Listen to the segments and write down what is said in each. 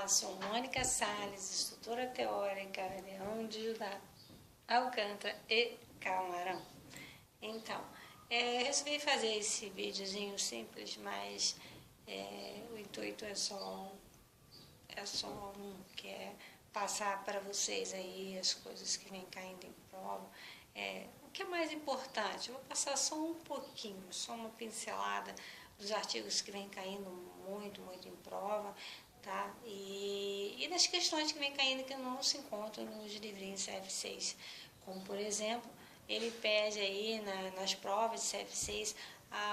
sou Mônica Salles, instrutora teórica, Leão de Judá, Alcântara e Camarão. Então, resolvi fazer esse videozinho simples, mas o intuito é só que é passar para vocês aí as coisas que vêm caindo em prova. O que é mais importante? Eu vou passar só um pouquinho, só uma pincelada dos artigos que vêm caindo muito em prova, tá? E das questões que vêm caindo que não se encontram nos livrinhos CF6. Como, por exemplo, ele pede aí nas provas de CF6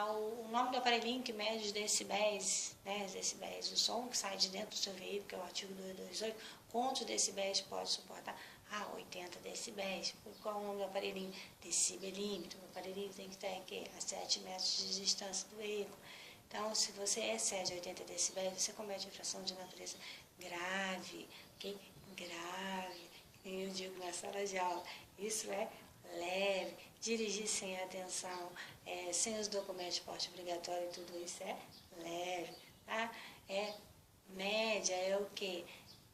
o nome do aparelhinho que mede os decibéis, né, os decibéis do som que sai de dentro do seu veículo, que é o artigo 228, quantos decibéis pode suportar? 80 decibéis. Qual é o nome do aparelhinho? Decibelímetro. O aparelhinho tem que estar aqui, a 7 metros de distância do veículo. Então, se você excede 80 decibéis, você comete infração de natureza grave, ok? Grave, eu digo na sala de aula. Isso é leve. Dirigir sem atenção, sem os documentos de porte obrigatório, tudo isso é leve, tá? Média é o quê?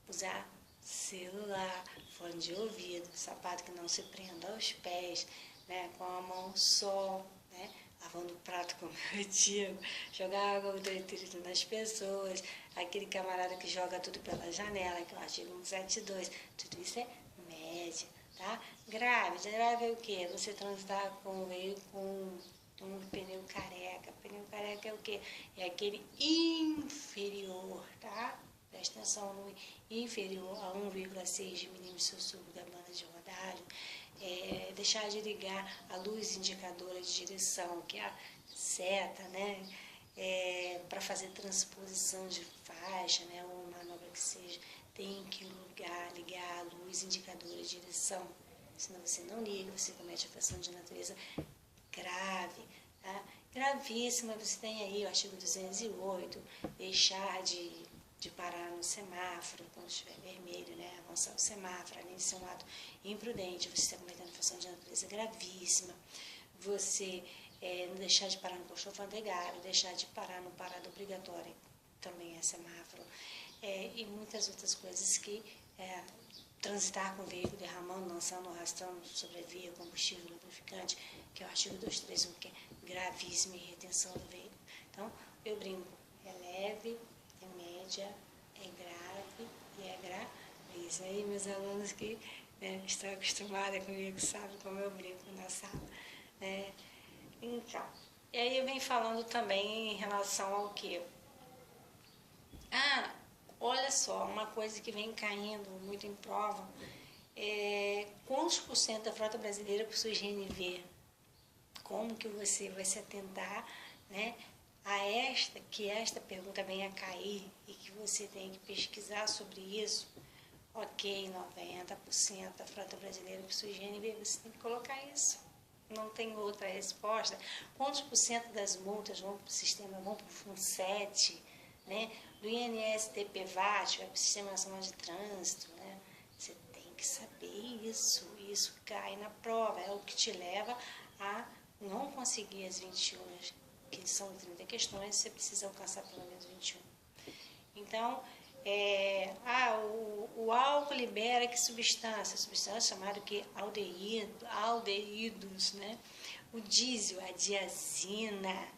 Usar celular, fone de ouvido, sapato que não se prenda aos pés, né? Com a mão só, né? Lavando o prato, como eu digo, jogar água detrito nas pessoas, aquele camarada que joga tudo pela janela, que é o artigo 172, tudo isso é média, tá? Grave é o quê? Você transitar com o veículo com um pneu careca. Pneu careca é o quê? É aquele inferior, tá? Presta atenção no inferior a 1,6 de milímetro sobre da banda de rodagem. Deixar de ligar a luz indicadora de direção, que é a seta, né? Para fazer transposição de faixa, né? Ou manobra que seja, tem que ligar a luz indicadora de direção. Senão você não liga, você comete infração de natureza grave, tá? Gravíssima. Você tem aí o artigo 208, deixar de parar no semáforo quando estiver vermelho, né? Avançar o semáforo, além de ser um ato imprudente, você está cometendo infração de natureza gravíssima. Você não deixar de parar no posto alfandegário, deixar de parar no parado obrigatório, também é semáforo, e muitas outras coisas que transitar com o veículo derramando, lançando, arrastando sobre a via, combustível, lubrificante, que é o artigo 231, que é gravíssimo, e retenção do veículo. Então, eu brinco, é leve, é média, é grave e é gravíssimo. Aí, meus alunos que estão acostumados comigo sabem como eu brinco na sala. Então, e aí eu venho falando também em relação ao quê? Olha só, uma coisa que vem caindo muito em prova, quantos por cento da frota brasileira possui GNV? Como que você vai se atentar, né, que esta pergunta venha a cair e que você tem que pesquisar sobre isso? Ok, 90% da frota brasileira possui GNV, você tem que colocar isso. Não tem outra resposta. Quantos por cento das multas vão para o sistema, vão para o FUNSET, né? Do INSS-TPVAT, vai para o Sistema Nacional de Trânsito, né? Você tem que saber isso. Isso cai na prova, é o que te leva a não conseguir as 21, que são 30 questões, você precisa alcançar pelo menos 21. Então, o álcool libera que substância? Substância chamada que aldeídos, né? O diesel, a diazina.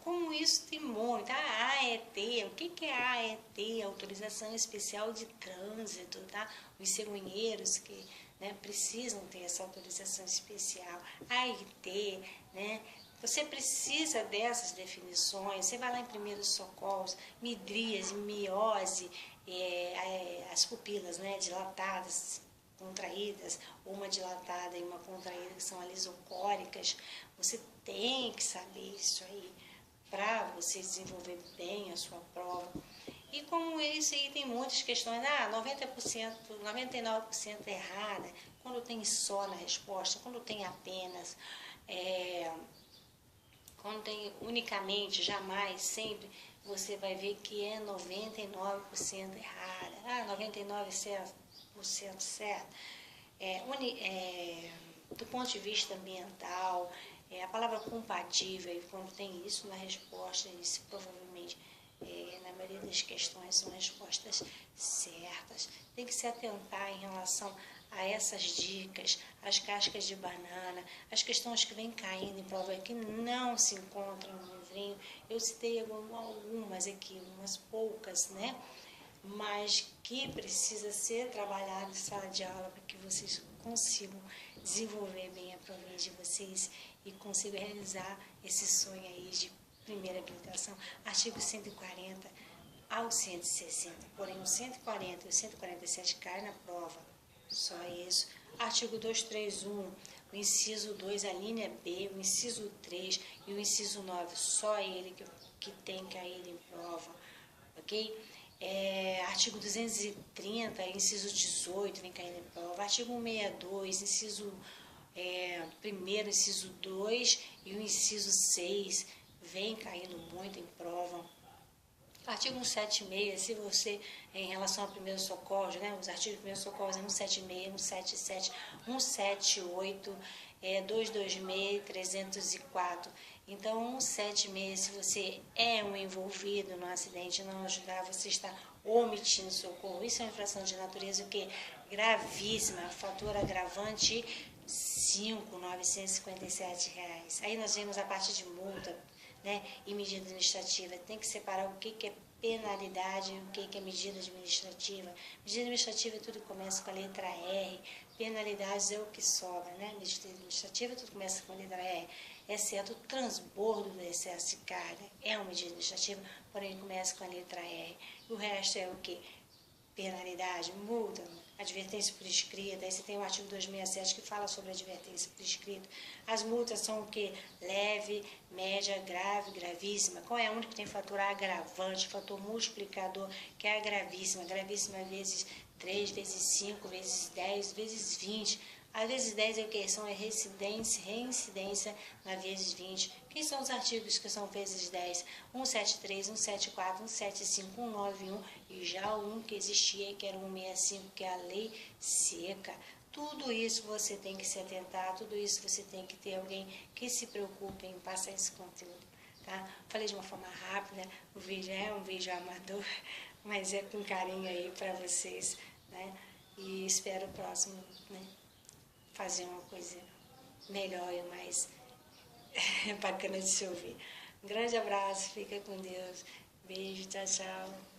Como isso tem muito. A AET, o que é a AET? Autorização Especial de Trânsito, tá? Os cegonheiros que precisam ter essa autorização especial. AIT, né? Você precisa dessas definições. Você vai lá em primeiros socorros, midríase, miose, as pupilas, né, dilatadas, contraídas, uma dilatada e uma contraída, que são alisocóricas. Você tem que saber isso aí para você desenvolver bem a sua prova. E como isso aí tem muitas questões, 90%, 99% errada, quando tem só na resposta, quando tem apenas, quando tem unicamente, jamais, sempre, você vai ver que é 99% errada. 99% certo. Do ponto de vista ambiental, a palavra compatível, quando tem isso na resposta, isso provavelmente, na maioria maioria das questões são respostas certas. Tem que se atentar em relação a essas dicas, as cascas de banana, as questões que vêm caindo em prova que não se encontram no livrinho. Eu citei algumas aqui, umas poucas, né? Mas que precisa ser trabalhado em sala de aula para que vocês consigam desenvolver bem a provinha de vocês e consigam realizar esse sonho aí de primeira habilitação. Artigo 140 ao 160, porém o 140 e o 147 caem na prova, só isso. Artigo 231, o inciso 2, a linha B, o inciso 3 e o inciso 9, só ele que tem caído em prova, ok? Artigo 230, inciso 18, vem caindo em prova. Artigo 162, inciso 1º, inciso 2 e o inciso 6, vem caindo muito em prova. Artigo 176, se você, em relação a primeiros socorros, né, os artigos de primeiros socorros é 176, 177, 178, 226, 304. Então, 176, se você é um envolvido no acidente e não ajudar, você está omitindo socorro. Isso é uma infração de natureza que gravíssima, fator agravante 5.957 reais. Aí nós vemos a parte de multa, né, e medida administrativa. Tem que separar o que é penalidade e o que é medida administrativa. Medida administrativa tudo começa com a letra R, penalidades é o que sobra, né? Medida administrativa tudo começa com a letra R, exceto o transbordo do excesso de carga. É uma medida administrativa, porém começa com a letra R. E o resto é o que? Penalidade, multa, advertência por escrito. Aí você tem o artigo 267 que fala sobre advertência por escrito. As multas são o que? Leve, média, grave, gravíssima. Qual é a única que tem fator agravante, fator multiplicador, que é a gravíssima? Gravíssima vezes 3, vezes 5, vezes 10, vezes 20. A vezes 10 é o que? São a reincidência na vezes 20. Quem são os artigos que são vezes 10? 173, 174, 175, 191 e já um que existia, que era 165, que é a lei seca. Tudo isso você tem que se atentar, tudo isso você tem que ter alguém que se preocupe em passar esse conteúdo. Tá? Falei de uma forma rápida, o vídeo é um vídeo amador, mas é com carinho aí para vocês, né? E espero o próximo, né, fazer uma coisa melhor e mais bacana de se ouvir. Um grande abraço, fica com Deus. Beijo, tchau, tchau.